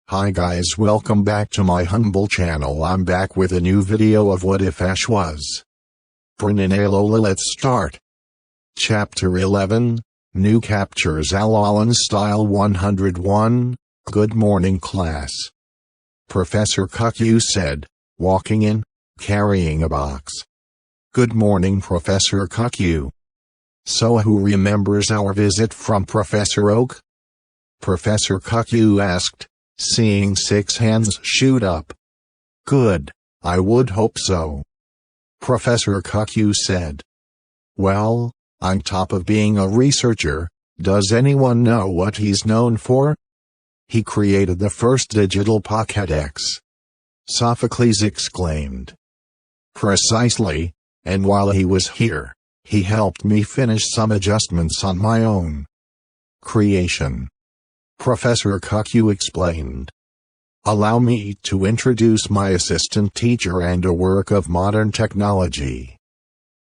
Hi guys, welcome back to my humble channel. I'm back with a new video of What If Ash Was Bron in Alola. Let's start. Chapter 11, New Captures. Alolan Style 101. Good morning class, Professor Q said, walking in, carrying a box. Good morning, Professor Q. So who remembers our visit from Professor Oak? Professor Q asked, seeing 6 hands shoot up. Good, I would hope so, Professor Q said. Well, on top of being a researcher, does anyone know what he's known for? He created the first digital Pokédex, Sophocles exclaimed. Precisely, and while he was here, he helped me finish some adjustments on my own creation, Professor Q explained. Allow me to introduce my assistant teacher and a work of modern technology.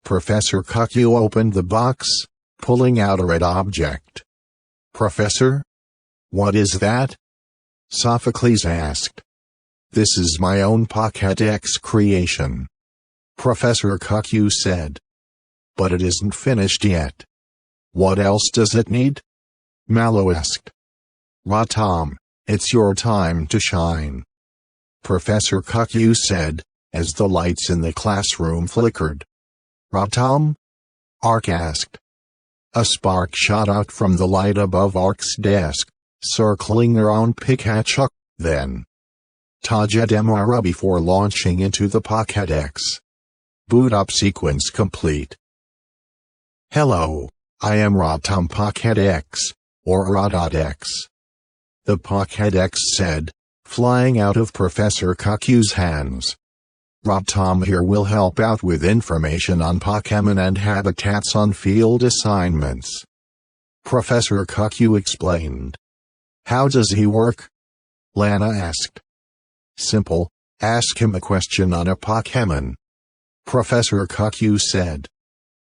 Professor Q opened the box, pulling out a red object. Professor? What is that? Sophocles asked. This is my own Pokédex creation, Professor Q said. But it isn't finished yet. What else does it need? Mallow asked. Rotom, it's your time to shine, Professor Q said, as the lights in the classroom flickered. Rotom? Ark asked. A spark shot out from the light above Ark's desk, circling around Pikachu, then Tajademara before launching into the Pokédex. Boot up sequence complete. Hello, I am Rotom Pokédex, or Rotodex, the Pokédex said, flying out of Professor Q's hands. Rotom here will help out with information on Pokémon and habitats on field assignments, Professor Q explained. How does he work? Lana asked. Simple, ask him a question on a Pokémon, Professor Q said.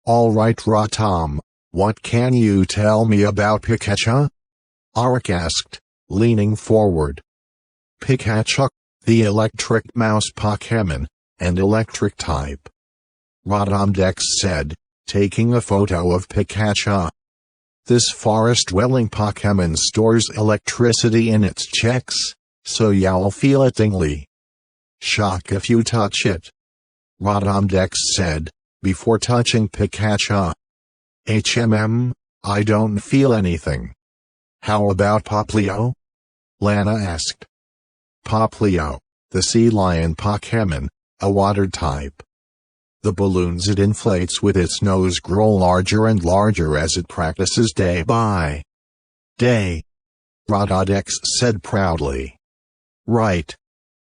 Alright Rotom, what can you tell me about Pikachu? Ark asked, leaning forward. Pikachu, the electric mouse Pokémon, and electric type, Rotomdex said, taking a photo of Pikachu. This forest-dwelling Pokémon stores electricity in its checks, so you'll feel it tingly shock if you touch it, Rotomdex said, before touching Pikachu. I don't feel anything. How about Poplio? Lana asked. Poplio, the sea lion Pokémon, a water type. The balloons it inflates with its nose grow larger and larger as it practices day by day, Rotodex said proudly. Right,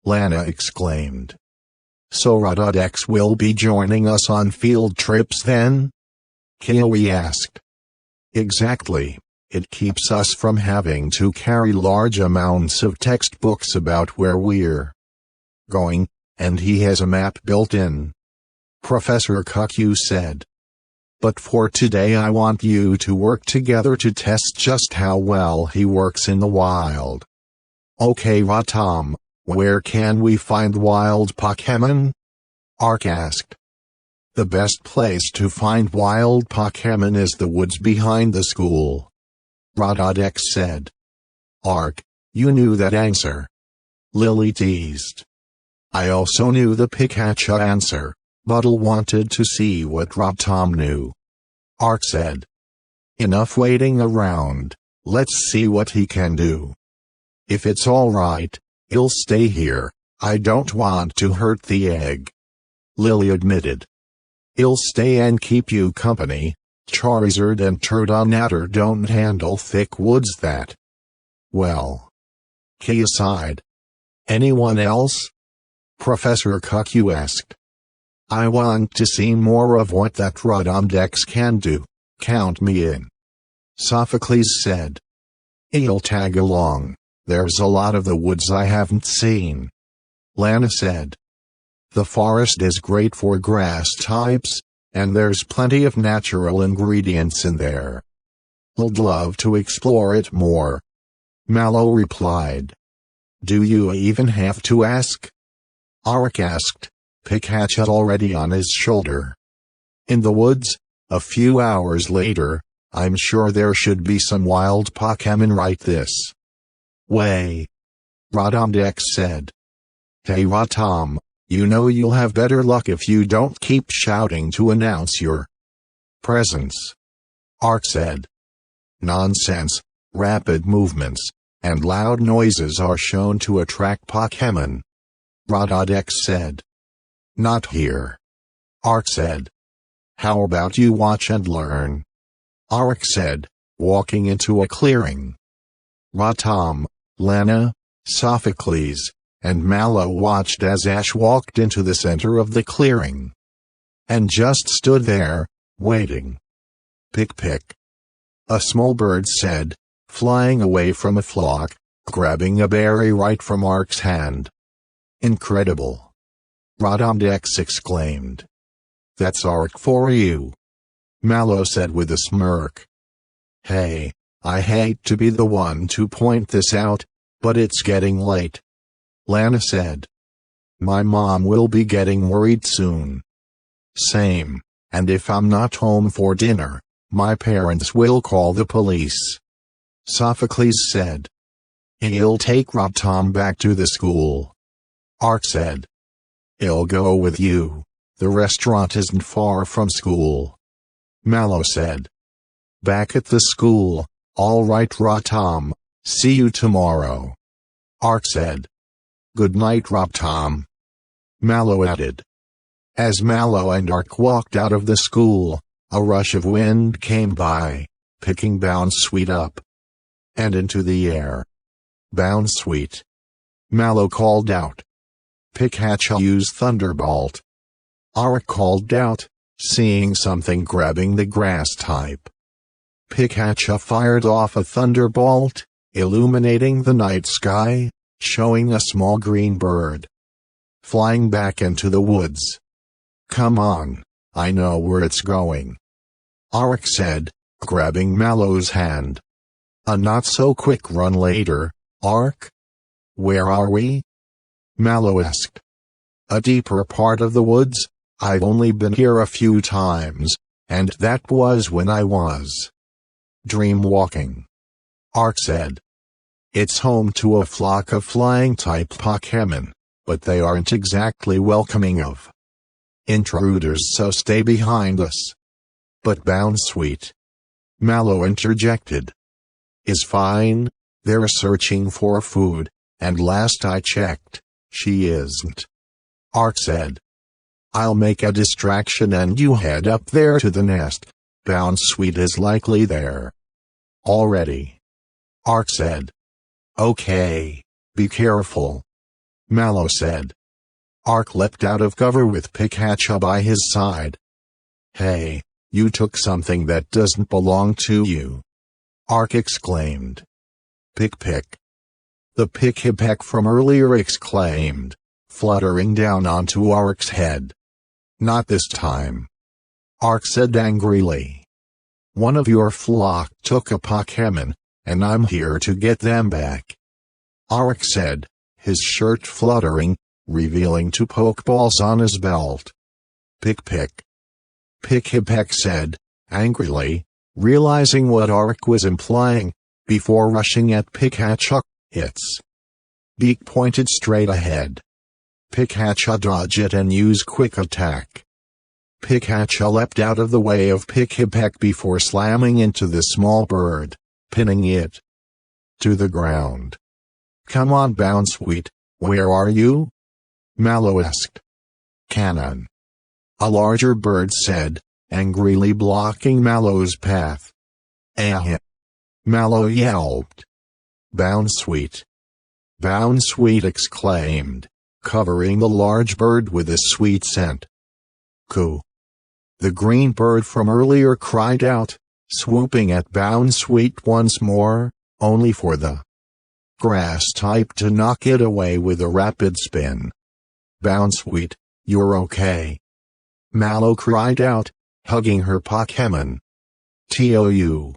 Lana exclaimed. So Rotodex will be joining us on field trips then? Kiwi asked. Exactly, it keeps us from having to carry large amounts of textbooks about where we're going, and he has a map built in, Professor Q said. But for today I want you to work together to test just how well he works in the wild. Okay Rotom, where can we find wild Pokémon? Ark asked. The best place to find wild Pokémon is the woods behind the school, Rotodex said. Ark, you knew that answer, Lily teased. I also knew the Pikachu answer, but I wanted to see what Rotom knew, Ark said. Enough waiting around, let's see what he can do. If it's alright, he'll stay here. I don't want to hurt the egg, Lily admitted. He'll stay and keep you company. Charizard and Turtonator don't handle thick woods that well. Key aside. Anyone else? Professor Q asked. I want to see more of what that Rotomdex can do. Count me in, Sophocles said. He'll tag along. There's a lot of the woods I haven't seen, Lana said. The forest is great for grass types, and there's plenty of natural ingredients in there. I'd love to explore it more, Mallow replied. Do you even have to ask? Arik asked, Pikachu already on his shoulder. In the woods, a few hours later, I'm sure there should be some wild Pokemon right this way. Rodondex said. Hey Rotom, you know you'll have better luck if you don't keep shouting to announce your presence. Arik said. Nonsense, rapid movements and loud noises are shown to attract Pokemon. Rodondex said. Not here. Arik said. How about you watch and learn? Arik said, walking into a clearing. Rotom, Lana, Sophocles, and Mallow watched as Ash walked into the center of the clearing. And just stood there, waiting. Pick pick. A small bird said, flying away from a flock, grabbing a berry right from Arik's hand. Incredible. Rodondex exclaimed. That's Arik for you. Mallow said with a smirk. Hey, I hate to be the one to point this out, but it's getting late. Lana said. My mom will be getting worried soon. Same, and if I'm not home for dinner, my parents will call the police. Sophocles said. He'll take Rotom back to the school. Arik said. He'll go with you. The restaurant isn't far from school. Mallow said. Back at the school, all right Rotom, see you tomorrow. Arik said. Good night Rotom. Mallow added. As Mallow and Arik walked out of the school, a rush of wind came by, picking Bounsweet up and into the air. Bounsweet. Mallow called out. Pikachu used Thunderbolt. Arik called out, seeing something grabbing the grass type. Pikachu fired off a Thunderbolt, illuminating the night sky, showing a small green bird flying back into the woods. Come on, I know where it's going. Arik said, grabbing Mallow's hand. A not-so-quick run later, Arik? Where are we? Mallow asked. A deeper part of the woods. I've only been here a few times, and that was when I was dream-walking. Arik said. It's home to a flock of flying-type Pokemon, but they aren't exactly welcoming of intruders, so stay behind us. But Bounsweet, Mallow interjected, is fine. They're searching for food, and last I checked, she isn't. Arik said. I'll make a distraction and you head up there to the nest. Bounsweet is likely there already. Arik said. Okay, be careful. Mallow said. Arik leapt out of cover with Pikachu by his side. Hey, you took something that doesn't belong to you. Arik exclaimed. Pick pick. The Pikipek from earlier exclaimed, fluttering down onto Arik's head. Not this time. Arik said angrily. One of your flock took a Pokemon, and I'm here to get them back. Arik said, his shirt fluttering, revealing two Pokeballs on his belt. Pick pick. Pikipek said, angrily, realizing what Arik was implying, before rushing at Pikachu, its beak pointed straight ahead. Pikachu dodged it and used Quick Attack. Pikachu leapt out of the way of Pikipek before slamming into the small bird, pinning it to the ground. Come on Bounsweet, where are you? Mallow asked. Cannon. A larger bird said, angrily blocking Mallow's path. Ah! Mallow yelped. Bounsweet. Bounsweet exclaimed, covering the large bird with a sweet scent. Coo. The green bird from earlier cried out, swooping at Bounsweet once more, only for the grass type to knock it away with a rapid spin. Bounsweet, you're okay. Mallow cried out, hugging her Pokemon. TOU.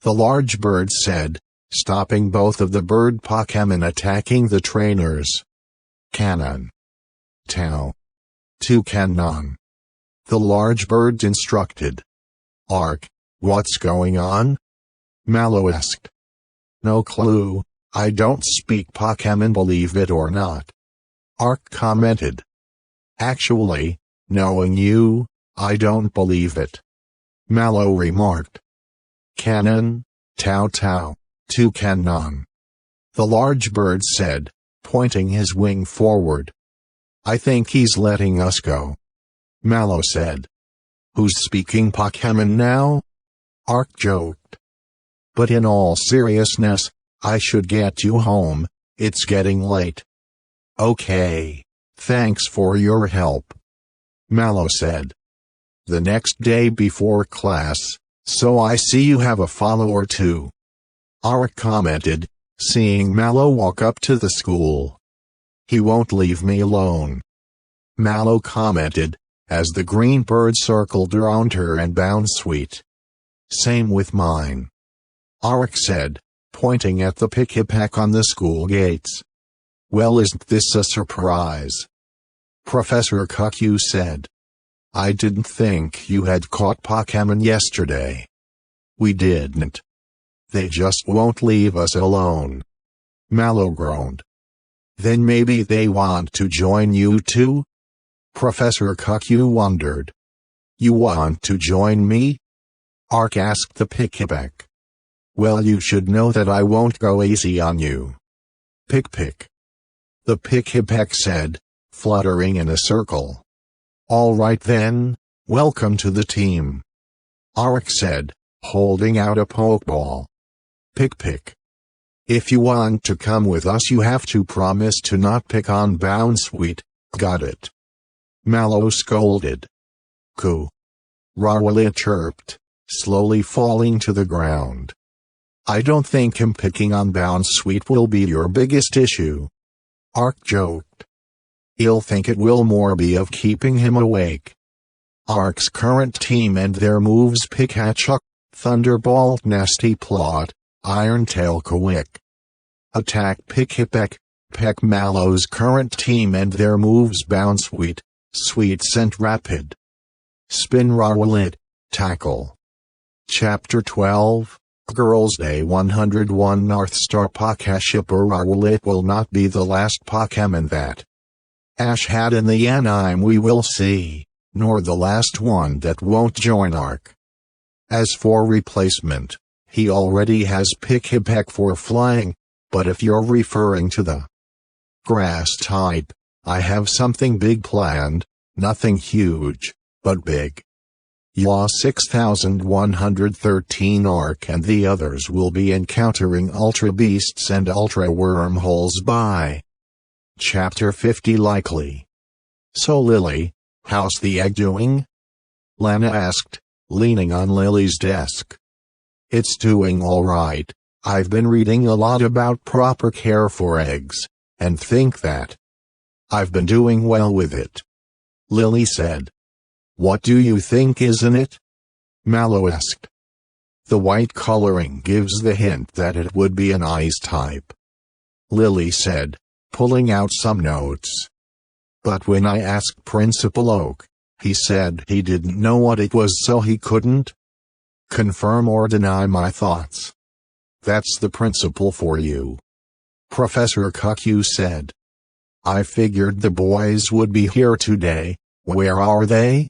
The large bird said, stopping both of the bird Pokemon attacking the trainers. Cannon. Tau. Toucanon. The large bird instructed. Ark, what's going on? Mallow asked. No clue, I don't speak Pokemon, believe it or not. Ark commented. Actually, knowing you, I don't believe it. Mallow remarked. Cannon, Tau Tau, Toucanon. The large bird said, pointing his wing forward. I think he's letting us go. Mallow said. Who's speaking Pokemon now? Ark joked. But in all seriousness, I should get you home, it's getting late. Okay, thanks for your help. Mallow said. The next day before class, so I see you have a follower too. Ark commented, seeing Mallow walk up to the school. He won't leave me alone. Mallow commented, as the green bird circled around her and bounced sweet. Same with mine. Ark said, pointing at the pick-a-pack on the school gates. Well, isn't this a surprise? Professor Cuckoo said. I didn't think you had caught Pokemon yesterday. We didn't. They just won't leave us alone. Mallow groaned. Then maybe they want to join you too? Professor Cuckoo wondered. You want to join me? Ark asked the pick-a-pack. Well, you should know that I won't go easy on you. Pick-pick. The pick-a-pack said, fluttering in a circle. All right then, welcome to the team. Ark said, holding out a pokeball. Pick-pick. If you want to come with us, you have to promise to not pick on Bounsweet, got it? Mallow scolded. Coo. Rowlet chirped, slowly falling to the ground. I don't think him picking on Bounsweet will be your biggest issue. Ark joked. He'll think it will more be of keeping him awake. Ark's current team and their moves: Pikachu, Thunderbolt, Nasty Plot, Iron Tail, Quick Attack, Pick-a-Peck, Peck. Mallow's current team and their moves: Bounsweet, Sweet Scent, Rapid Spin, Rowlet, Tackle. Chapter 12, Girls' Day 101. North Star Shipper Rowlet will not be the last Pokemon that Ash had in the anime, we will see, nor the last one that won't join Ark. As for replacement, he already has Pick-a-Peck for flying, but if you're referring to the grass type, I have something big planned, nothing huge, but big. Yaw 6113 Ark and the others will be encountering Ultra Beasts and Ultra Wormholes by Chapter 50 likely. So Lily, how's the egg doing? Lana asked, leaning on Lily's desk. It's doing alright. I've been reading a lot about proper care for eggs, and think that I've been doing well with it. Lily said. What do you think is in it? Mallow asked. The white coloring gives the hint that it would be an ice type. Lily said, pulling out some notes. But when I asked Principal Oak, he said he didn't know what it was, so he couldn't confirm or deny my thoughts. That's the principal for you. Professor Cuckoo said. I figured the boys would be here today. Where are they?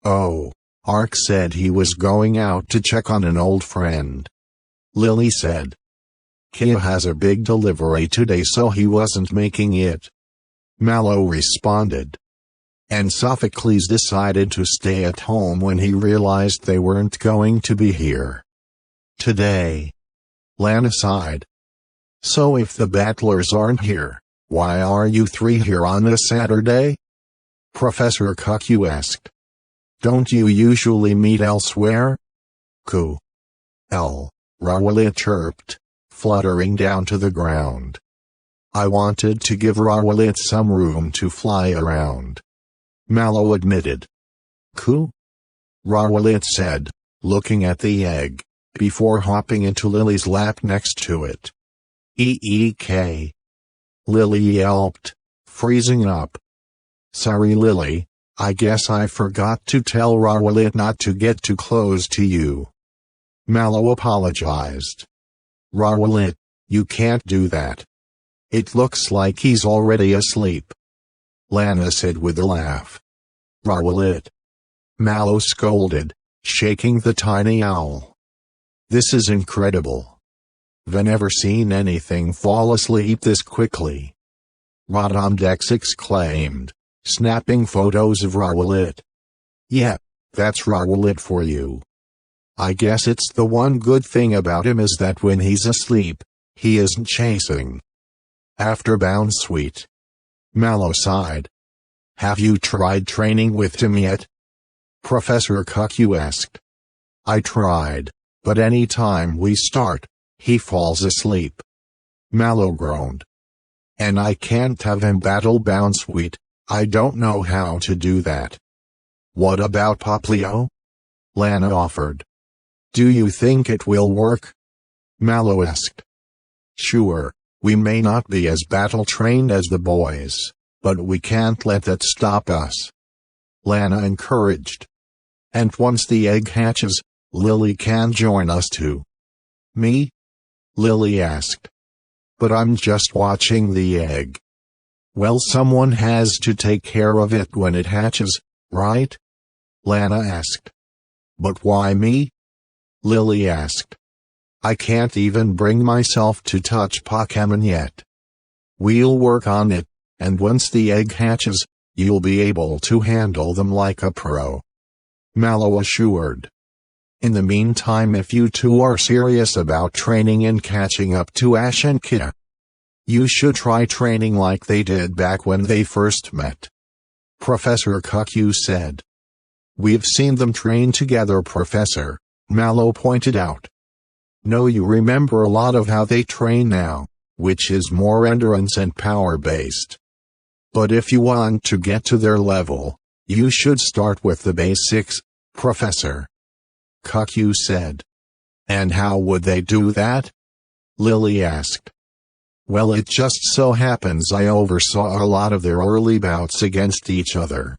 Oh, Ark said he was going out to check on an old friend. Lily said. Kia has a big delivery today, so he wasn't making it. Mallow responded. And Sophocles decided to stay at home when he realized they weren't going to be here today. Lana sighed. So if the battlers aren't here, why are you three here on a Saturday? Professor Cuckoo asked. Don't you usually meet elsewhere? Coo. Rowlet chirped, fluttering down to the ground. I wanted to give Rowlet some room to fly around. Mallow admitted. Coo? Rowlet said, looking at the egg. before hopping into Lily's lap next to it. Eek! Lily yelped, freezing up. Sorry Lily, I guess I forgot to tell Rowlet not to get too close to you. Mallow apologized. Rowlet, you can't do that. It looks like he's already asleep. Lana said with a laugh. Rowlet. Mallow scolded, shaking the tiny owl. This is incredible. I've never seen anything fall asleep this quickly. Rodondex exclaimed, snapping photos of Rowlet. Yeah, that's Rowlet for you. I guess it's the one good thing about him is that when he's asleep, he isn't chasing. After Bounsweet. Mallow sighed. Have you tried training with him yet? Professor Cuckoo asked. I tried, but any time we start, he falls asleep. Mallow groaned. And I can't have him battle Bounsweet, I don't know how to do that. What about Poplio? Lana offered. Do you think it will work? Mallow asked. Sure, we may not be as battle-trained as the boys, but we can't let that stop us. Lana encouraged. And once the egg hatches, Lily can join us too. Me? Lily asked. But I'm just watching the egg. Well, someone has to take care of it when it hatches, right? Lana asked. But why me? Lily asked. I can't even bring myself to touch Pokemon yet. We'll work on it, and once the egg hatches, you'll be able to handle them like a pro. Mallow assured. In the meantime, if you two are serious about training and catching up to Ash and Kit, you should try training like they did back when they first met. Professor Cuckoo said. We've seen them train together, Professor, Mallow pointed out. No, you remember a lot of how they train now, which is more endurance and power-based. But if you want to get to their level, you should start with the basics, Professor. Cuckoo said. And how would they do that? Lily asked. Well, it just so happens I oversaw a lot of their early bouts against each other.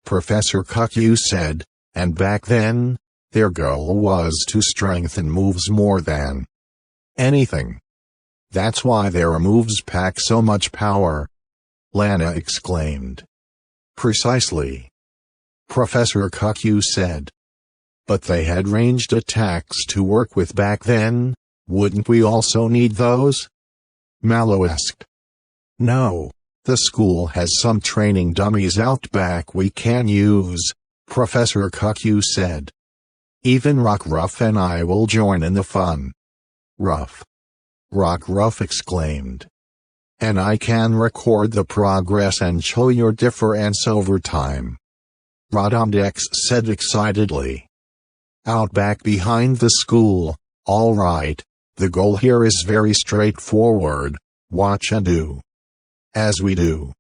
Professor Cuckoo said, and back then, their goal was to strengthen moves more than anything. That's why their moves pack so much power. Lana exclaimed. Precisely. Professor Cuckoo said. But they had ranged attacks to work with back then, wouldn't we also need those? Mallow asked. No, the school has some training dummies out back we can use, Professor Cuckoo said. Even Rockruff and I will join in the fun. Ruff. Rockruff exclaimed. And I can record the progress and show your difference over time. Rodondex said excitedly. Out back behind the school, all right, the goal here is very straightforward, watch and do. As we do.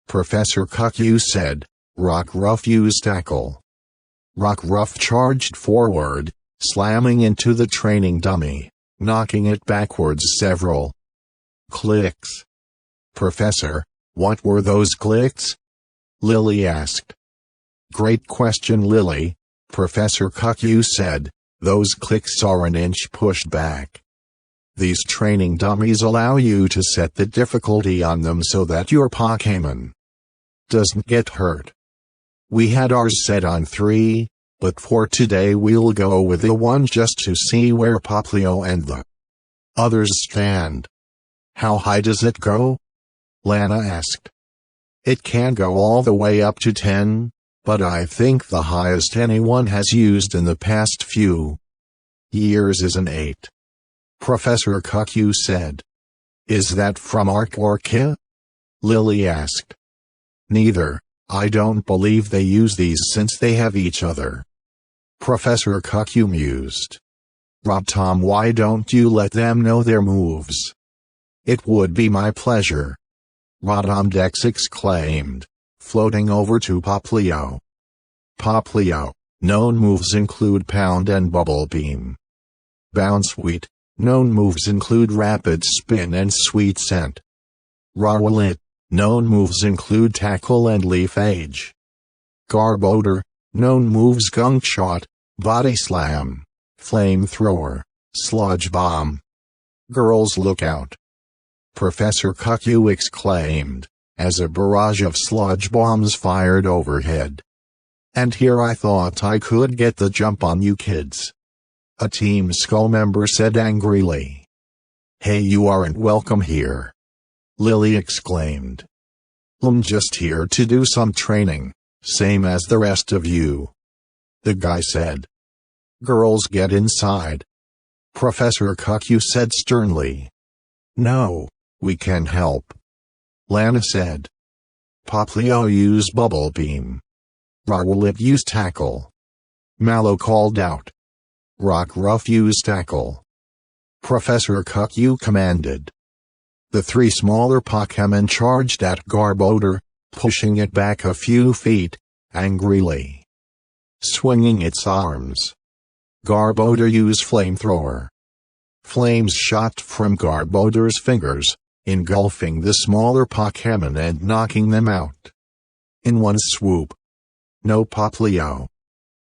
Professor Cuckoo said, Rockruff used tackle. Rockruff charged forward, slamming into the training dummy, knocking it backwards several clicks. Professor, what were those clicks? Lily asked. Great question, Lily, Professor Cuckoo said, those clicks are an inch pushed back. These training dummies allow you to set the difficulty on them so that your Pokémon doesn't get hurt. We had ours set on 3, but for today we'll go with the 1 just to see where Poplio and the others stand. How high does it go? Lana asked. It can go all the way up to 10, but I think the highest anyone has used in the past few years is an 8. Professor Cuckoo said. Is that from Arc or Ki? Lily asked. Neither. I don't believe they use these since they have each other. Professor Cuckoo mused. Rob Tom, why don't you let them know their moves? It would be my pleasure. Rodondex exclaimed, floating over to Poplio. Poplio, known moves include Pound and Bubble Beam. Bounce Sweet. Known moves include Rapid Spin and Sweet Scent. Rowlet. Known moves include Tackle and Leaf Age. Garbodor. Known moves Gunk Shot, Body Slam, Flamethrower, Sludge Bomb. Girls look out! Professor Cuckoo exclaimed, as a barrage of sludge bombs fired overhead. And here I thought I could get the jump on you kids. A Team Skull member said angrily. Hey, you aren't welcome here. Lily exclaimed. I'm just here to do some training, same as the rest of you. The guy said. Girls, get inside. Professor Cuckoo said sternly. No, we can help. Lana said. Poplio use Bubble Beam. Rowlet use Tackle. Mallow called out. Rockruff use Tackle. Professor Cuckoo commanded. The three smaller Pokémon charged at Garbodor, pushing it back a few feet, angrily. Swinging its arms. Garbodor used Flamethrower. Flames shot from Garbodor's fingers, engulfing the smaller Pokémon and knocking them out. In one swoop. No, Poplio!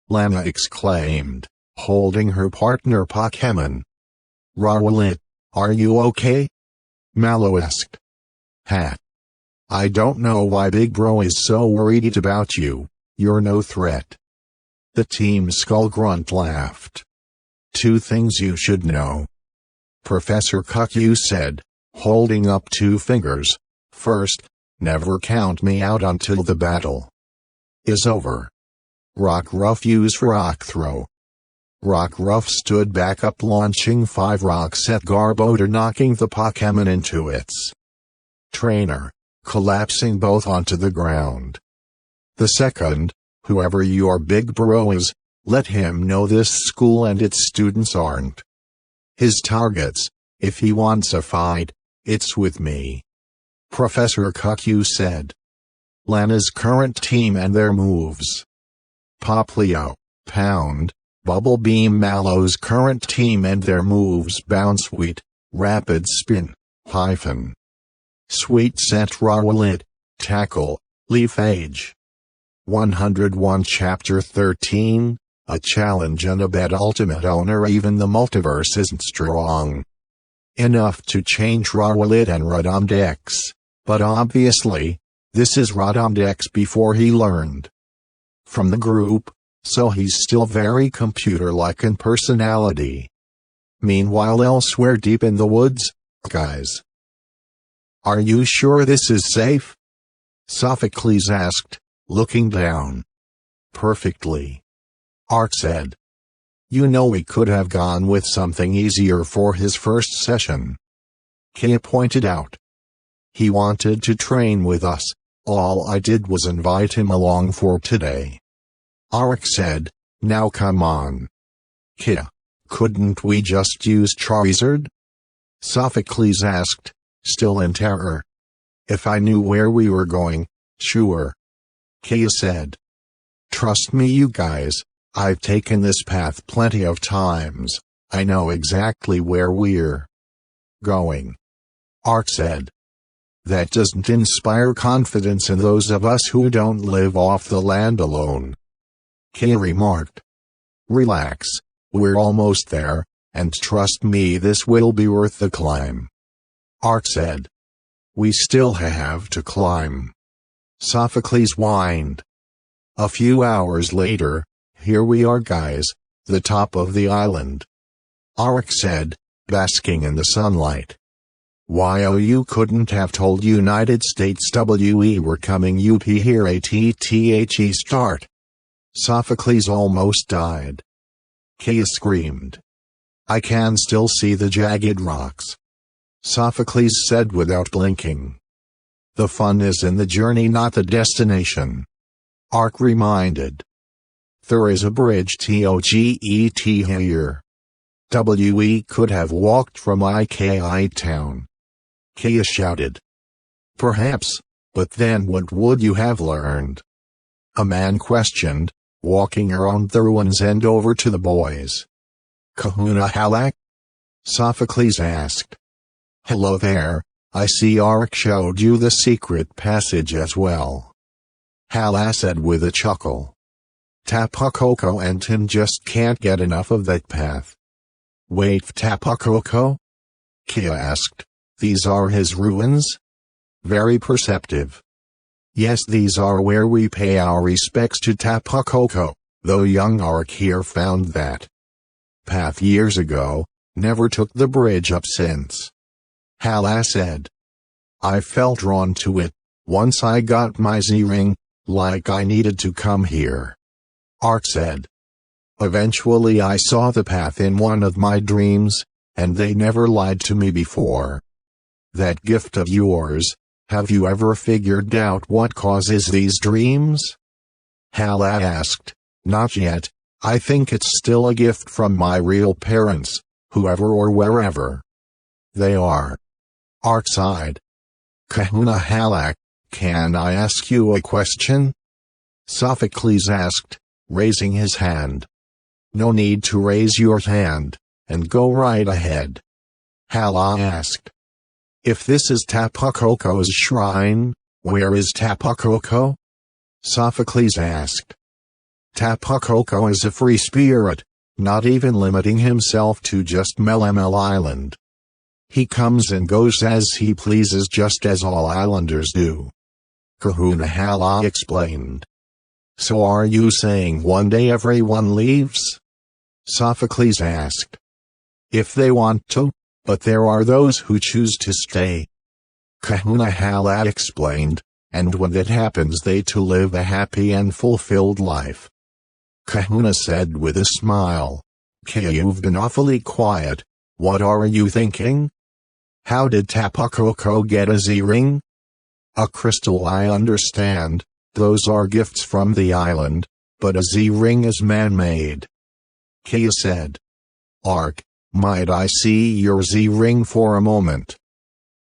Lana exclaimed, holding her partner Pokémon. Rowlet, are you okay? Mallow asked. Hat. I don't know why Big Bro is so worried about you, you're no threat. The Team Skull grunt laughed. Two things you should know. Professor Cuckoo said, holding up two fingers. First, never count me out until the battle is over. Rockruff used Rock Throw. Rockruff stood back up, launching 5 rocks at Garbodor, knocking the Pokémon into its trainer, collapsing both onto the ground. The second, whoever your Big Bro is, let him know this school and its students aren't his targets. If he wants a fight, it's with me. Professor Cuckoo said. Lana's current team and their moves. Poplio, Pound, Bubble Beam. Mallow's current team and their moves. Bounce Sweet, Rapid Spin, Hyphen. Sweet Scent. Rowlet, Tackle, Leaf Age. 101 Chapter 13, A Challenge and a Bet. Ultimate Owner. Even the multiverse isn't strong enough to change Rowlet and Rotomdex, but obviously, this is Rotomdex before he learned from the group, so he's still very computer-like in personality. Meanwhile, elsewhere deep in the woods, guys. Are you sure this is safe? Sophocles asked, looking down. Perfectly. Ark said. You know, we could have gone with something easier for his first session. Kia pointed out. He wanted to train with us, all I did was invite him along for today. Ark said, now come on. Kia, couldn't we just use Charizard? Sophocles asked, still in terror. If I knew where we were going, sure. Kia said. Trust me, you guys, I've taken this path plenty of times, I know exactly where we're going. Ark said. That doesn't inspire confidence in those of us who don't live off the land alone. Kia remarked. Relax, we're almost there, and trust me, this will be worth the climb. Ark said. We still have to climb. Sophocles whined. A few hours later, here we are, guys, the top of the island. Ark said, basking in the sunlight. Why, oh, you couldn't have told United States we were coming up here ATTHE start. Sophocles almost died. Kia screamed. I can still see the jagged rocks. Sophocles said without blinking. The fun is in the journey, not the destination. Ark reminded. There is a bridge TOGET here. We could have walked from IKI town. Kia shouted. Perhaps, but then what would you have learned? A man questioned, walking around the ruins and over to the boys. Kahuna Halak? Sophocles asked. Hello there, I see Arik showed you the secret passage as well. Hala said with a chuckle. Tapu Koko and Tin just can't get enough of that path. Wait, Tapu Koko? Kia asked. These are his ruins? Very perceptive. Yes, these are where we pay our respects to Tapu Koko, though young Arik here found that path years ago, never took the bridge up since. Hala said. I felt drawn to it, once I got my Z-ring, like I needed to come here. Arik said. Eventually I saw the path in one of my dreams, and they never lied to me before. That gift of yours, have you ever figured out what causes these dreams? Hala asked. Not yet, I think it's still a gift from my real parents, whoever or wherever they are. Arik sighed. Kahuna Halak, can I ask you a question? Sophocles asked, raising his hand. No need to raise your hand, and go right ahead. Hala asked. If this is Tapu Koko's shrine, where is Tapu Koko? Sophocles asked. Tapu Koko is a free spirit, not even limiting himself to just Melemel Island. He comes and goes as he pleases just as all islanders do. Kahuna Hala explained. So are you saying one day everyone leaves? Sophocles asked. If they want to, but there are those who choose to stay. Kahuna Hala explained, and when that happens they too live a happy and fulfilled life. Kahuna said with a smile. Kia, you've been awfully quiet, what are you thinking? How did Tapu Koko get a Z-ring? A crystal, I understand, those are gifts from the island, but a Z-ring is man-made. Kia said. Arik, might I see your Z-ring for a moment?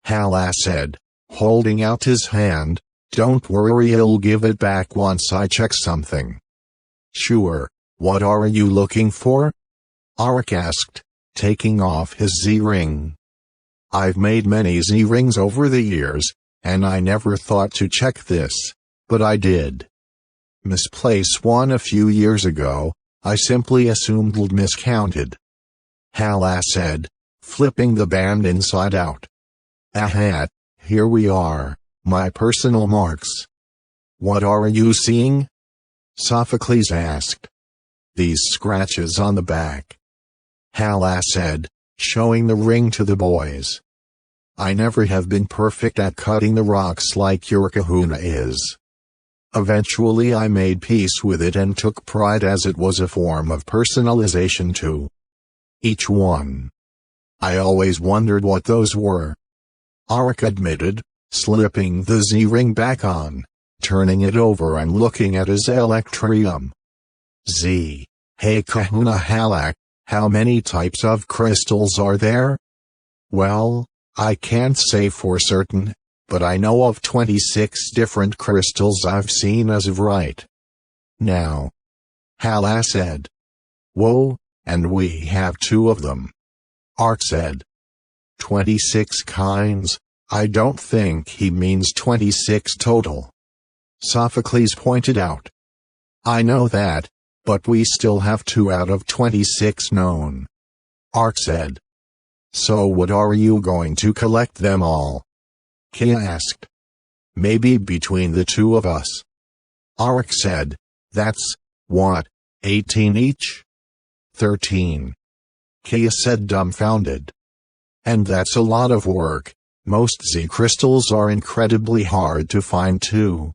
Hala said, holding out his hand. Don't worry, I'll give it back once I check something. Sure, what are you looking for? Arik asked, taking off his Z-ring. I've made many Z-rings over the years, and I never thought to check this, but I did. Misplaced one a few years ago, I simply assumed I'd miscounted. Hala said, flipping the band inside out. Aha, here we are, my personal marks. What are you seeing? Sophocles asked. These scratches on the back. Hala said, showing the ring to the boys. I never have been perfect at cutting the rocks like your Kahuna is. Eventually I made peace with it and took pride as it was a form of personalization to each one. I always wondered what those were. Arik admitted, slipping the Z-ring back on, turning it over and looking at his electrium. Z. Hey Kahuna Halak, how many types of crystals are there? Well, I can't say for certain, but I know of 26 different crystals I've seen as of right now. Hala said. Whoa, and we have 2 of them. Arik said. 26 kinds, I don't think he means 26 total. Sophocles pointed out. I know that, but we still have 2 out of 26 known. Arik said. So what are you going to collect them all? Kia asked. Maybe between the 2 of us. Arik said, that's, what, 18 each? 13. Kia said dumbfounded. And that's a lot of work, most Z crystals are incredibly hard to find too.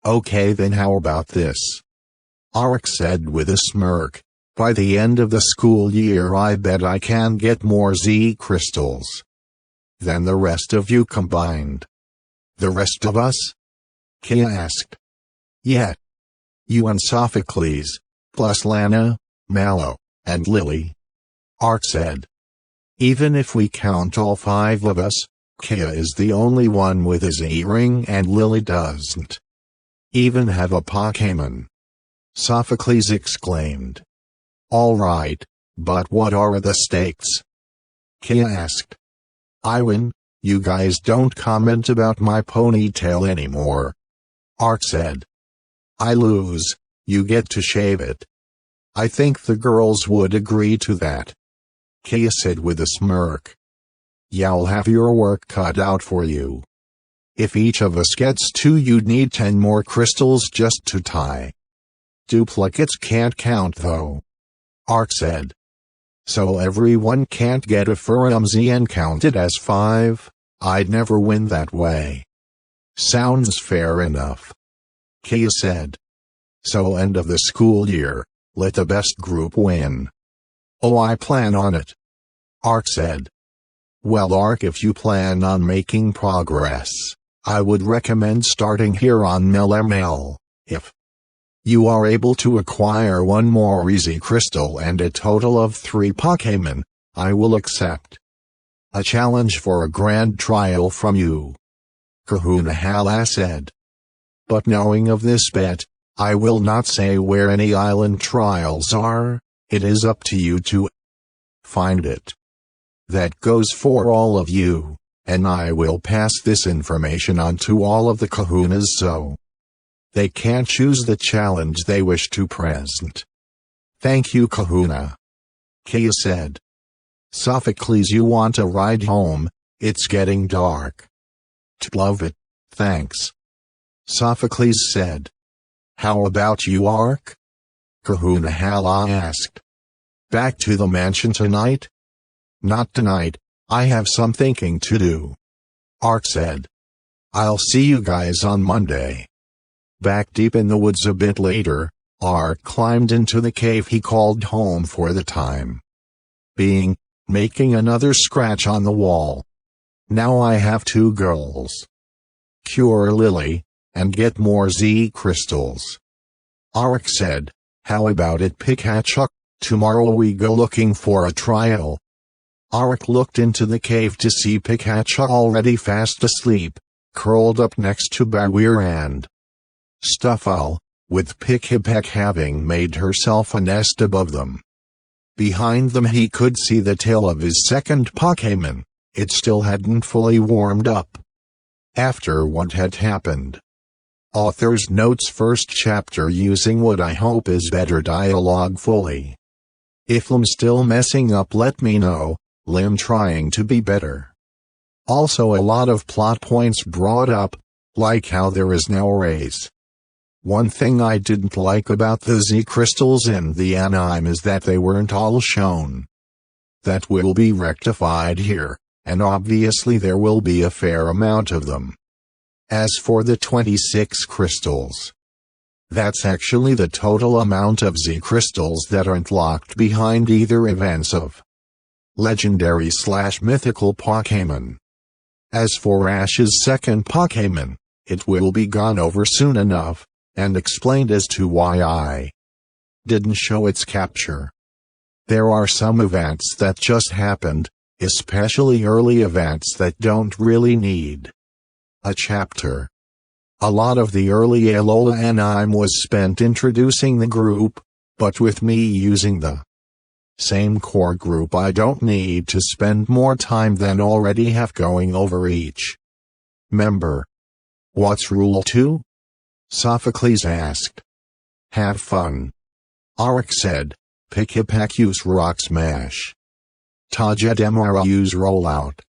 Okay then how about this? Arik said with a smirk. By the end of the school year I bet I can get more Z crystals than the rest of you combined. The rest of us? Kia asked. Yeah. You and Sophocles, plus Lana, Mallow, and Lily. Arik said. Even if we count all 5 of us, Kia is the only one with a Z-ring and Lily doesn't even have a Pokemon. Sophocles exclaimed. All right, But what are the stakes? Kia asked. I win, you guys don't comment about my ponytail anymore. Ark said. I lose, you get to shave it. I think the girls would agree to that. Kia said with a smirk. You'll have your work cut out for you. If each of us gets 2, you'd need 10 more crystals just to tie. Duplicates can't count though. Ark said. So everyone can't get a Furamzi and count it as 5? I'd never win that way. Sounds fair enough. Kia said. So end of the school year, let the best group win. Oh, I plan on it. Ark said. Well, Ark, if you plan on making progress, I would recommend starting here on MLML. If you are able to acquire 1 more easy crystal and a total of 3 Pokémon, I will accept a challenge for a grand trial from you. Kahuna said. But knowing of this bet, I will not say where any island trials are. It is up to you to find it. That goes for all of you, and I will pass this information on to all of the Kahunas so they can choose the challenge they wish to present. Thank you, Kahuna. Kia said. Sophocles, you want a ride home? It's getting dark. Love it, thanks. Sophocles said. How about you, Ark? Kahuna asked. Back to the mansion tonight? Not tonight, I have some thinking to do. Ark said. I'll see you guys on Monday. Back deep in the woods a bit later, Ark climbed into the cave he called home for the time being, making another scratch on the wall. Now I have 2 girls. Cure Lily, and get more Z crystals. Ark said, how about it, Pikachu? Tomorrow we go looking for a trial. Ark looked into the cave to see Pikachu already fast asleep, curled up next to Bawir and Stuffle, with Pikipek having made herself a nest above them. Behind them he could see the tail of his second Pokémon. It still hadn't fully warmed up after what had happened. Author's notes, first chapter using what I hope is better dialogue fully. If I'm still messing up, let me know. Lim trying to be better. Also a lot of plot points brought up, like how there is no race. One thing I didn't like about the Z crystals in the anime is that they weren't all shown. That will be rectified here, and obviously there will be a fair amount of them. As for the 26 crystals, that's actually the total amount of Z crystals that aren't locked behind either events of legendary/mythical Pokémon. As for Ash's second Pokémon, it will be gone over soon enough, and explained as to why I didn't show its capture. There are some events that just happened, especially early events that don't really need a chapter. A lot of the early Alola anime was spent introducing the group, but with me using the same core group I don't need to spend more time than already have going over each member. What's rule 2? Sophocles asked. Have fun. Ark said. Pikipek use Rock Smash. Tajedemara use Rollout.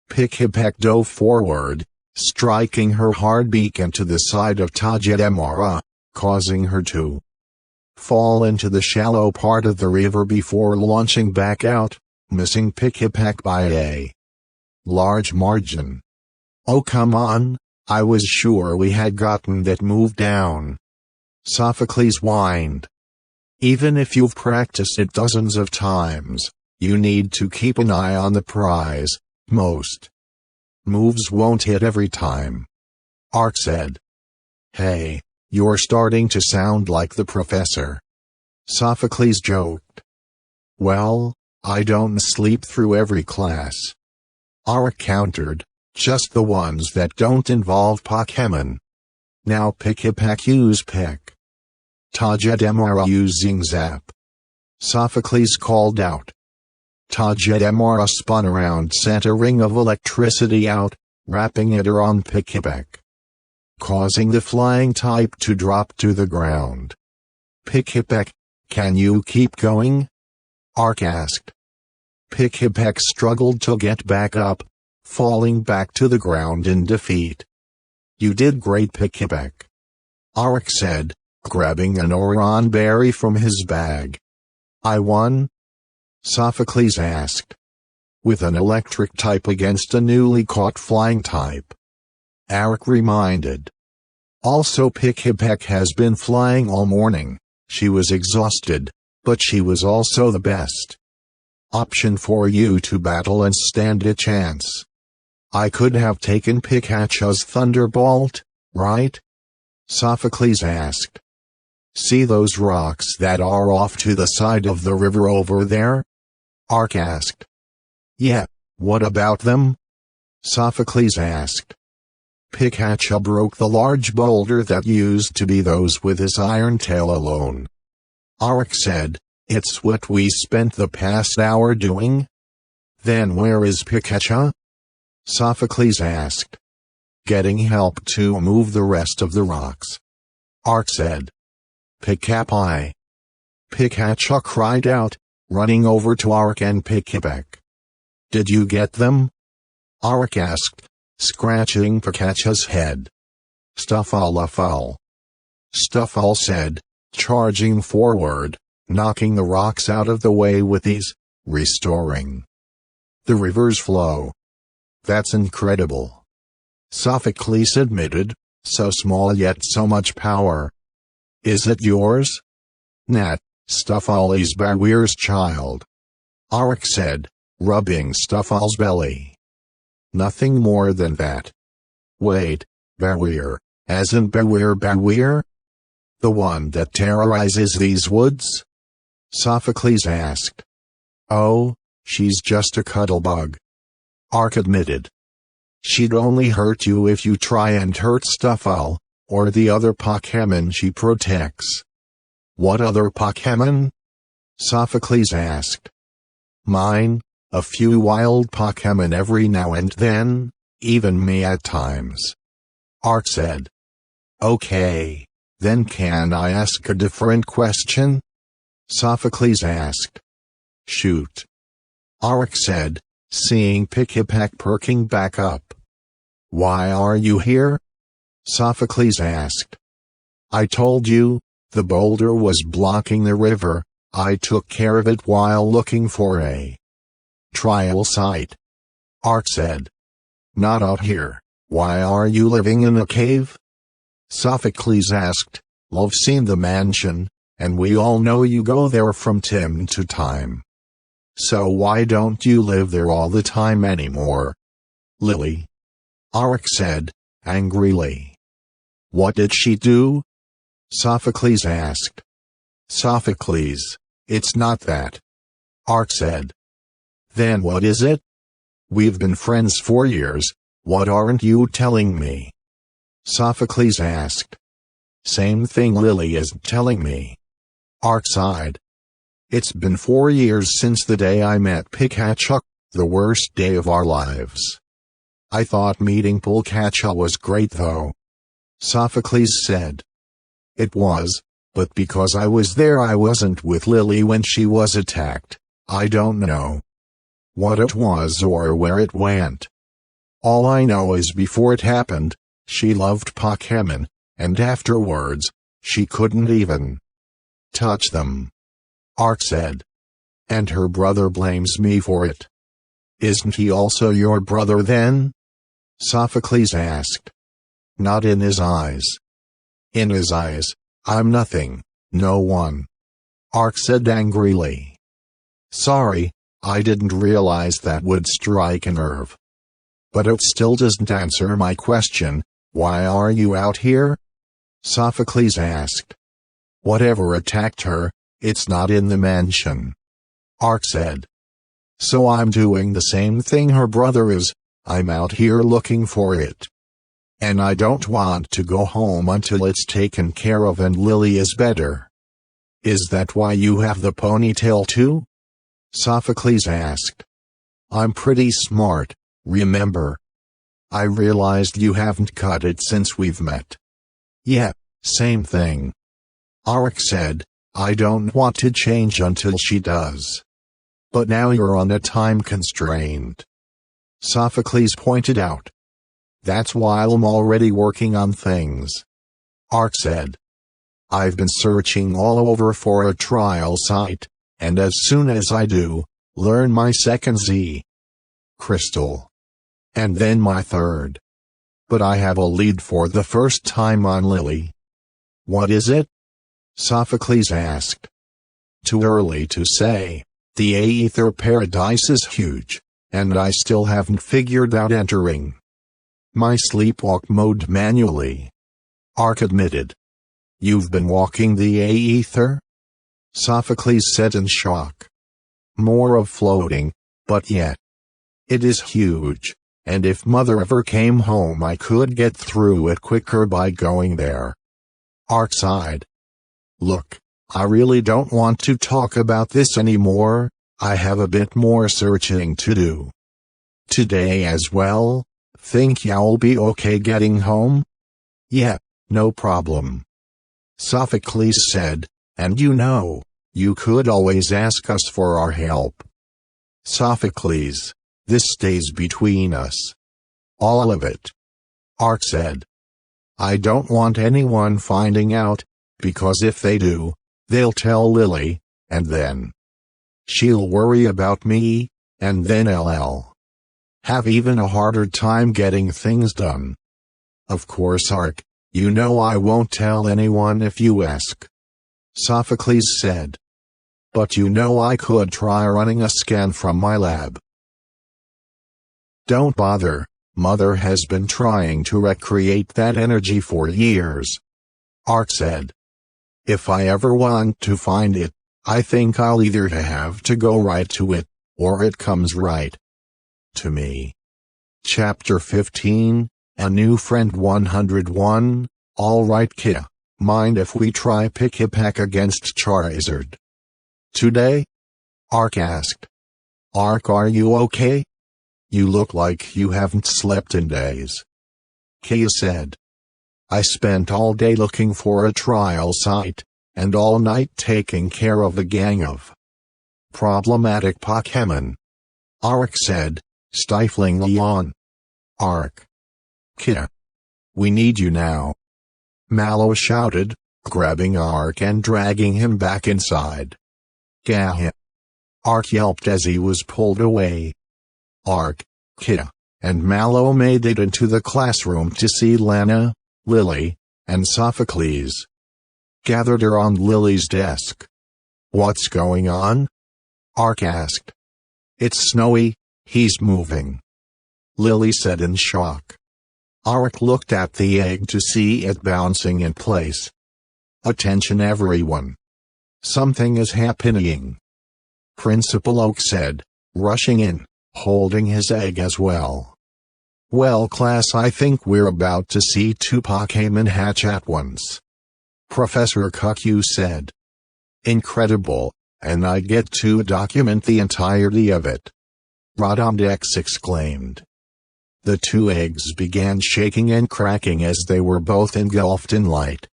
Pikipek dove forward, striking her hard beak into the side of Tajedemara, causing her to fall into the shallow part of the river before launching back out, missing Pikipek by a large margin. Oh come on, I was sure we had gotten that move down. Sophocles whined. Even if you've practiced it dozens of times, you need to keep an eye on the prize. Most moves won't hit every time. Ark said. Hey, you're starting to sound like the professor. Sophocles joked. Well, I don't sleep through every class. Ark countered, just the ones that don't involve Pokémon. Now Pikipek use Pick. Tajedemara using Zap. Sophocles called out. Tajedemara spun around, sent a ring of electricity out, wrapping it around Pikipek, causing the flying type to drop to the ground. Pikipek, can you keep going? Ark asked. Pikipek struggled to get back up, falling back to the ground in defeat. You did great, Pikipek, Ark said, grabbing an Oran berry from his bag. I won? Sophocles asked. With an electric type against a newly caught flying type. Ark reminded. Also, Pikipek has been flying all morning. She was exhausted, but she was also the best option for you to battle and stand a chance. I could have taken Pikachu's Thunderbolt, right? Sophocles asked. See those rocks that are off to the side of the river over there? Ark asked. Yeah, what about them? Sophocles asked. Pikachu broke the large boulder that used to be those with his iron tail alone. Ark said, it's what we spent the past hour doing? Then where is Pikachu? Sophocles asked. Getting help to move the rest of the rocks. Ark said. Pikapi. Pikachu cried out, running over to Ark and Pikipek. Did you get them? Ark asked, scratching Pikachu's head. Stuffalafal. Stuffal said, charging forward, knocking the rocks out of the way with ease, restoring the river's flow. That's incredible. Sophocles admitted, so small yet so much power. Is it yours? Nat, Stuffal is Bawir's child. Ark said, rubbing Stuffal's belly. Nothing more than that. Wait, Bawir, as in Bawir? The one that terrorizes these woods? Sophocles asked. Oh, she's just a cuddlebug. Ark admitted. She'd only hurt you if you try and hurt Stuffal, or the other Pokemon she protects. What other Pokemon? Sophocles asked. Mine, a few wild Pokemon every now and then, even me at times. Ark said. Okay, then can I ask a different question? Sophocles asked. Shoot. Ark said, seeing Pikipek perking back up. Why are you here? Sophocles asked. I told you, the boulder was blocking the river. I took care of it while looking for a trial site. Ark said. Not out here. Why are you living in a cave? Sophocles asked. I've seen the mansion, and we all know you go there from time to time. So why don't you live there all the time anymore? Lily. Ark said, angrily. What did she do? Sophocles asked. Sophocles, it's not that. Ark said. Then what is it? We've been friends for years, what aren't you telling me? Sophocles asked. Same thing Lily is telling me. Ark sighed. It's been 4 years since the day I met Pikachu, the worst day of our lives. I thought meeting Pikachu was great though. Sophocles said. It was, but because I was there I wasn't with Lily when she was attacked. I don't know what it was or where it went. All I know is before it happened, she loved Pokemon, and afterwards, she couldn't even touch them. Ark said. And her brother blames me for it. Isn't he also your brother then? Sophocles asked. Not in his eyes. In his eyes, I'm nothing, no one. Ark said angrily. Sorry, I didn't realize that would strike a nerve. But it still doesn't answer my question, why are you out here? Sophocles asked. Whatever attacked her, it's not in the mansion. Ark said. So I'm doing the same thing her brother is, I'm out here looking for it. And I don't want to go home until it's taken care of and Lily is better. Is that why you have the ponytail too? Sophocles asked. I'm pretty smart, remember? I realized you haven't cut it since we've met. Yeah, same thing. Arik said, I don't want to change until she does. But now you're on a time constraint. Sophocles pointed out. That's why I'm already working on things. Arik said. I've been searching all over for a trial site, and as soon as I do, learn my second Z crystal. And then my third. But I have a lead for the first time on Lily. What is it? Sophocles asked. Too early to say. The Aether Paradise is huge, and I still haven't figured out entering my sleepwalk mode manually. Arik admitted. You've been walking the Aether? Sophocles said in shock. More of floating, but yet. It is huge, and if Mother ever came home I could get through it quicker by going there. Arik sighed. Look, I really don't want to talk about this anymore, I have a bit more searching to do. Today as well? Think you'll be okay getting home? Yeah, no problem. Sophocles said, and you could always ask us for our help. Sophocles, this stays between us. All of it. Arik said. I don't want anyone finding out, because if they do, they'll tell Lily, and then she'll worry about me, and then I'll have even a harder time getting things done. Of course, Arik, I won't tell anyone if you ask. Sophocles said. But I could try running a scan from my lab. Don't bother, Mother has been trying to recreate that energy for years. Arik said. If I ever want to find it, I think I'll either have to go right to it, or it comes right to me. Chapter 15, A New Friend 101, Alright kid, mind if we try pick-a-pack against Charizard today? Arik asked. Arik, are you okay? You look like you haven't slept in days. Kia said. I spent all day looking for a trial site, and all night taking care of a gang of problematic Pokemon. Arik said, stifling a yawn. Arik. Kia. We need you now. Mallow shouted, grabbing Arik and dragging him back inside. Gah! Arik yelped as he was pulled away. Arik, Kia, and Mallow made it into the classroom to see Lana, Lily, and Sophocles. Gathered around Lily's desk. What's going on? Arik asked. It's snowy, he's moving. Lily said in shock. Arik looked at the egg to see it bouncing in place. Attention everyone. Something is happening. Principal Oak said, rushing in, holding his egg as well. Well class, I think we're about to see two Pokemon hatch at once. Professor Cuckoo said. Incredible, and I get to document the entirety of it. Rodondex exclaimed. The two eggs began shaking and cracking as they were both engulfed in light.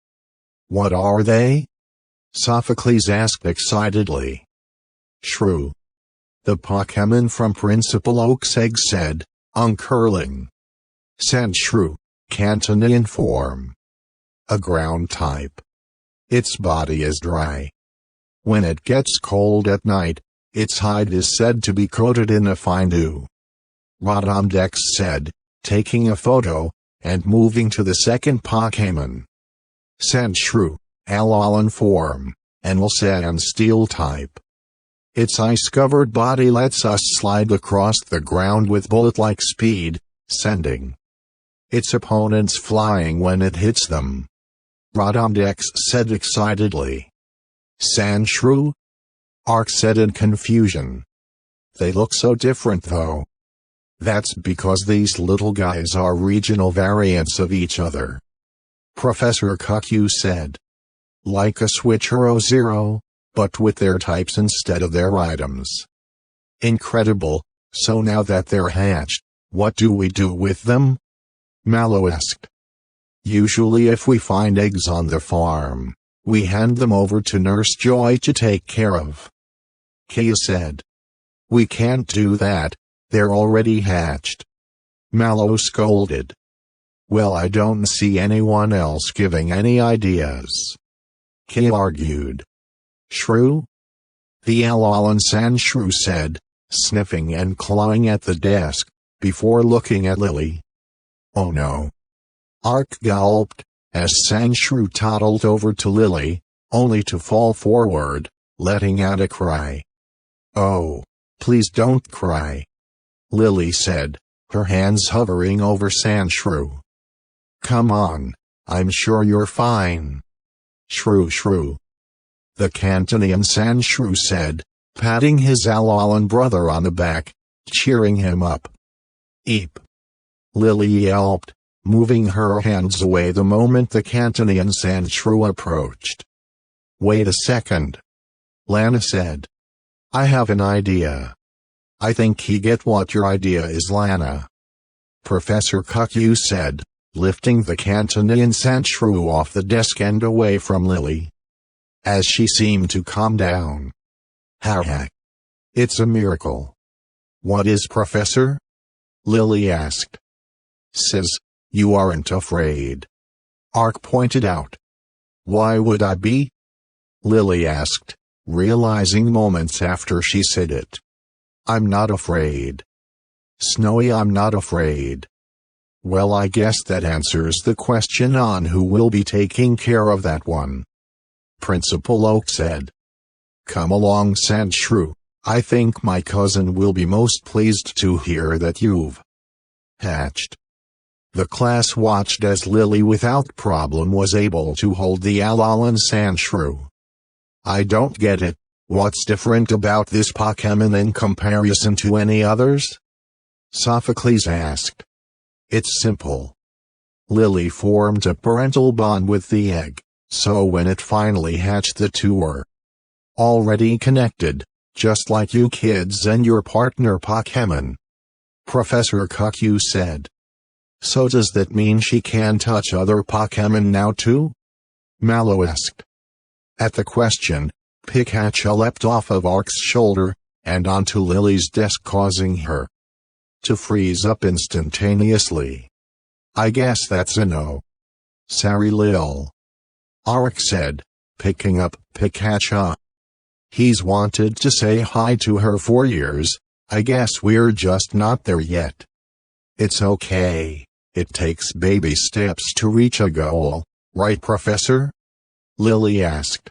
What are they? Sophocles asked excitedly. Shrew. The Pokemon from Principal Oak's egg said, uncurling. Sandshrew, Cantonian form. A ground type. Its body is dry. When it gets cold at night, its hide is said to be coated in a fine dew. Rodondex said, taking a photo, and moving to the second Pokemon. Sandshrew, Alolan form, and Sand Steel type. Its ice-covered body lets us slide across the ground with bullet-like speed, sending its opponents flying when it hits them. Rodondex said excitedly. Sandshrew? Arik said in confusion. They look so different though. That's because these little guys are regional variants of each other. Professor Cuckoo said. like a switcheroo zero, but with their types instead of their items. Incredible. So now that they're hatched, what do we do with them? Mallow asked. Usually if we find eggs on the farm, we hand them over to Nurse Joy to take care of. Kia said. We can't do that, they're already hatched. Mallow scolded. Well, I don't see anyone else giving any ideas. Kia argued. Shrew? The Alolan Sandshrew said, sniffing and clawing at the desk, before looking at Lily. Oh no. Ark gulped, as Sandshrew toddled over to Lily, only to fall forward, letting out a cry. Oh, please don't cry. Lily said, her hands hovering over Sandshrew. Come on, I'm sure you're fine. Shrew shrew. The Cantonian Sandshrew said, patting his Alolan brother on the back, cheering him up. Eep. Lily yelped, moving her hands away the moment the Cantonian Sandshrew approached. Wait a second. Lana said. I have an idea. I think you get what your idea is, Lana. Professor Cuckoo said, lifting the Cantonian Sandshrew off the desk and away from Lily. As she seemed to calm down. Ha! It's a miracle. What is, Professor? Lily asked. Says, you aren't afraid. Ark pointed out. Why would I be? Lily asked, realizing moments after she said it. I'm not afraid. Snowy, I'm not afraid. Well, I guess that answers the question on who will be taking care of that one. Principal Oak said. Come along, Sandshrew. I think my cousin will be most pleased to hear that you've hatched. The class watched as Lily without problem was able to hold the Alolan Sandshrew. I don't get it. What's different about this Pokemon in comparison to any others? Sophocles asked. It's simple. Lily formed a parental bond with the egg, so when it finally hatched the two were already connected, just like you kids and your partner Pokemon. Professor Cuckoo said. So does that mean she can touch other Pokemon now too? Mallow asked. At the question, Pikachu leapt off of Ark's shoulder, and onto Lily's desk, causing her to freeze up instantaneously. I guess that's a no. Sorry, Lil. Ark said, picking up Pikachu. He's wanted to say hi to her for years, I guess we're just not there yet. It's okay, it takes baby steps to reach a goal, right, Professor? Lily asked.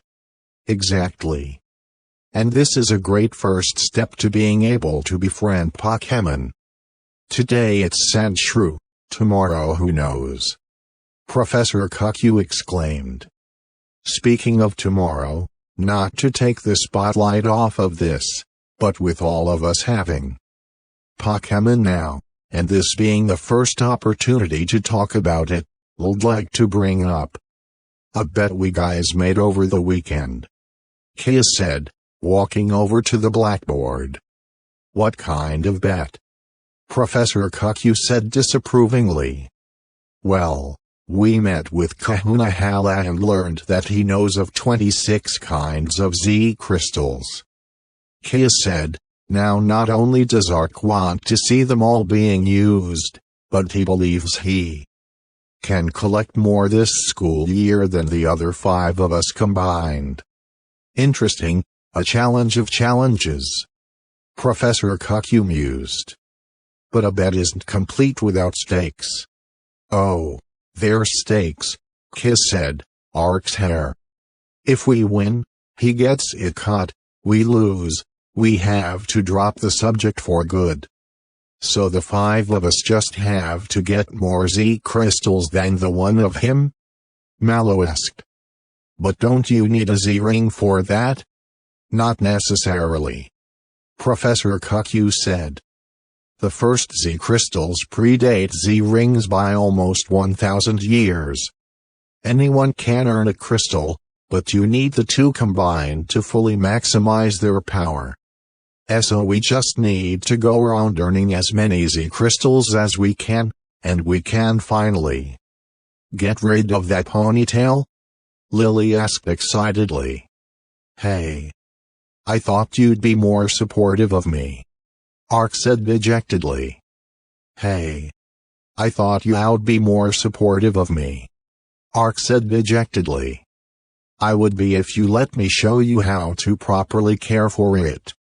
Exactly. And this is a great first step to being able to befriend Pokemon. Today it's Sandshrew, tomorrow who knows? Professor Cuckoo exclaimed. Speaking of tomorrow, not to take the spotlight off of this, but with all of us having Pokemon now, and this being the first opportunity to talk about it, I'd like to bring up a bet we guys made over the weekend. Kia said, walking over to the blackboard. What kind of bet? Professor Cuckoo said disapprovingly. Well, we met with Kahuna Hala and learned that he knows of 26 kinds of Z crystals. Kia said, now not only does Ark want to see them all being used, but he believes he can collect more this school year than the other 5 of us combined. Interesting, a challenge of challenges. Professor Cuckoo mused. But a bet isn't complete without stakes. Oh, there's stakes, Kia said, Ark's hair. If we win, he gets it cut, we lose, we have to drop the subject for good. So the 5 of us just have to get more Z crystals than the one of him? Mallow asked. But don't you need a Z ring for that? Not necessarily. Professor Cuckoo said. The first Z crystals predate Z rings by almost 1,000 years. Anyone can earn a crystal, but you need the two combined to fully maximize their power. So we just need to go around earning as many Z crystals as we can, and we can finally get rid of that ponytail? Lily asked excitedly. Hey. I thought you'd be more supportive of me. Ark said dejectedly. Hey. I thought you'd be more supportive of me. Ark said dejectedly. I would be if you let me show you how to properly care for it.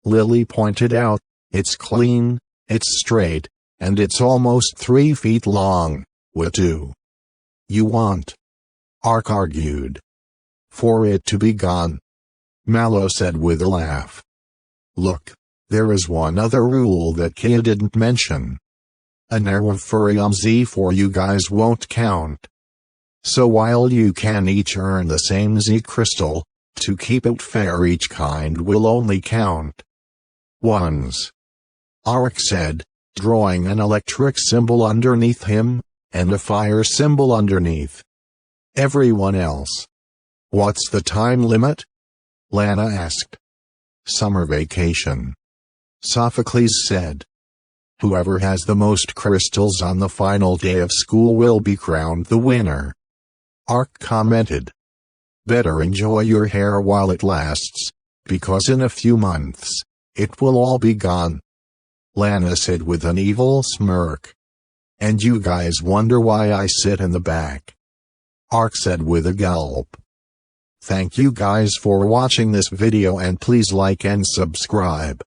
Lily pointed out, it's clean, it's straight, and it's almost 3 feet long. What do you want? Ark argued. For it to be gone. Mallow said with a laugh. Look, there is one other rule that Kia didn't mention. An arrow of furry Z for you guys won't count. So while you can each earn the same Z crystal, to keep it fair each kind will only count ones. Ark said, drawing an electric symbol underneath him, and a fire symbol underneath everyone else. What's the time limit? Lana asked. Summer vacation. Sophocles said. Whoever has the most crystals on the final day of school will be crowned the winner. Ark commented. Better enjoy your hair while it lasts, because in a few months, it will all be gone. Lana said with an evil smirk. And you guys wonder why I sit in the back. Ark said with a gulp. Thank you guys for watching this video and please like and subscribe.